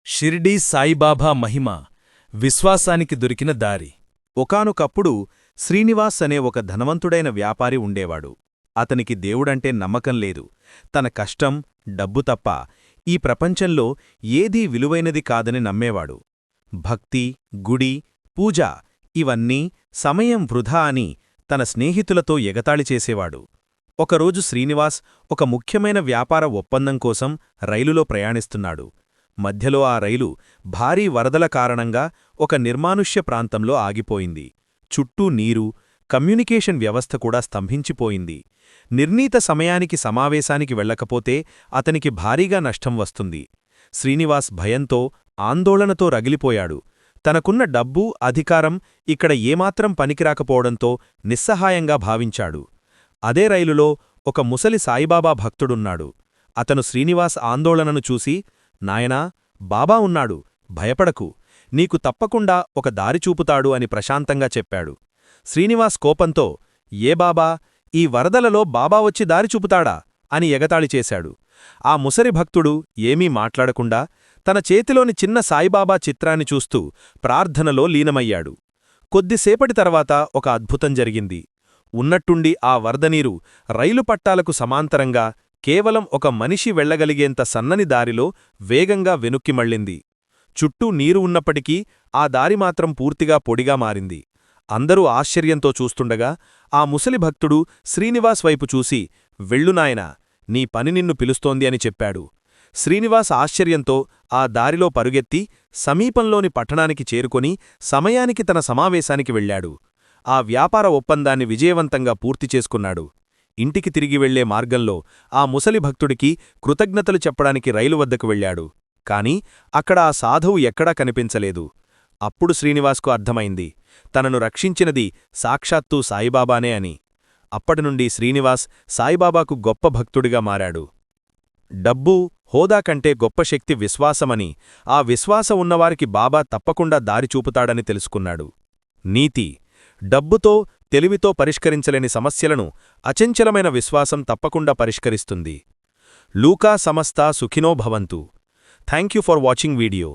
షిర్డీ సాయిబాబా మహిమ విశ్వాసానికి దొరికిన దారి. ఒకానొకప్పుడు శ్రీనివాస్ అనే ఒక ధనవంతుడైన వ్యాపారి ఉండేవాడు. అతనికి దేవుడంటే నమ్మకం లేదు. తన కష్టం, డబ్బు తప్ప ఈ ప్రపంచంలో ఏదీ విలువైనది కాదని నమ్మేవాడు. భక్తి, గుడి, పూజ ఇవన్నీ సమయం వృధా అని తన స్నేహితులతో ఎగతాళి చేసేవాడు. ఒకరోజు శ్రీనివాస్ ఒక ముఖ్యమైన వ్యాపార ఒప్పందం కోసం రైలులో ప్రయాణిస్తున్నాడు. మధ్యలో ఆ రైలు భారీ వరదల కారణంగా ఒక నిర్మానుష్య ప్రాంతంలో ఆగిపోయింది. చుట్టూ నీరు, కమ్యూనికేషన్ వ్యవస్థ కూడా స్తంభించిపోయింది. నిర్ణీత సమయానికి సమావేశానికి వెళ్లకపోతే అతనికి భారీగా నష్టం వస్తుంది. శ్రీనివాస్ భయంతో, ఆందోళనతో రగిలిపోయాడు. తనకున్న డబ్బు, అధికారం ఇక్కడ ఏమాత్రం పనికిరాకపోవడంతో నిస్సహాయంగా భావించాడు. అదే రైలులో ఒక ముసలి సాయిబాబా భక్తుడున్నాడు. అతను శ్రీనివాస్ ఆందోళనను చూసి, నాయనా, బాబా ఉన్నాడు, భయపడకు, నీకు తప్పకుండా ఒక దారి చూపుతాడు అని ప్రశాంతంగా చెప్పాడు. శ్రీనివాస్ కోపంతో, ఏ బాబా, ఈ వరదలలో బాబా వచ్చి దారి చూపుతాడా అని ఎగతాళి చేశాడు. ఆ ముసలి భక్తుడు ఏమీ మాట్లాడకుండా తన చేతిలోని చిన్న సాయిబాబా చిత్రాన్ని చూస్తూ ప్రార్థనలో లీనమయ్యాడు. కొద్దిసేపటి తర్వాత ఒక అద్భుతం జరిగింది. ఉన్నట్టుండి ఆ వరదనీరు రైలు పట్టాలకు సమాంతరంగా కేవలం ఒక మనిషి వెళ్లగలిగేంత సన్నని దారిలో వేగంగా వెనుక్కి మళ్ళింది. చుట్టూ నీరు ఉన్నప్పటికీ ఆ దారి మాత్రం పూర్తిగా పొడిగా మారింది. అందరూ ఆశ్చర్యంతో చూస్తుండగా ఆ ముసలి భక్తుడు శ్రీనివాస్ వైపు చూసి, వెళ్ళు నాయనా, నీ పని నిన్ను పిలుస్తోంది అని చెప్పాడు. శ్రీనివాస్ ఆశ్చర్యంతో ఆ దారిలో పరుగెత్తి సమీపంలోని పట్టణానికి చేరుకొని సమయానికి తన సమావేశానికి వెళ్లాడు. ఆ వ్యాపార ఒప్పందాన్ని విజయవంతంగా పూర్తి చేసుకున్నాడు. ఇంటికి తిరిగి వెళ్లే మార్గంలో ఆ ముసలి భక్తుడికి కృతజ్ఞతలు చెప్పడానికి రైలు వద్దకు వెళ్లాడు. కాని అక్కడ ఆ సాధువు ఎక్కడా కనిపించలేదు. అప్పుడు శ్రీనివాస్కు అర్థమైంది, తనను రక్షించినది సాక్షాత్తూ సాయిబాబానే అని. అప్పటినుండి శ్రీనివాస్ సాయిబాబాకు గొప్ప భక్తుడిగా మారాడు. డబ్బు, హోదా కంటే గొప్ప శక్తి విశ్వాసమని, ఆ విశ్వాసం ఉన్నవారికి బాబా తప్పకుండా దారి చూపుతాడని తెలుసుకున్నాడు. నీతి: డబ్బుతో, తెలివితో పరిష్కరించలేని సమస్యలను అచంచలమైన విశ్వాసం తప్పకుండా పరిష్కరిస్తుంది. లూకా సమస్తా సుఖినో భవంతు. Thank you for watching video.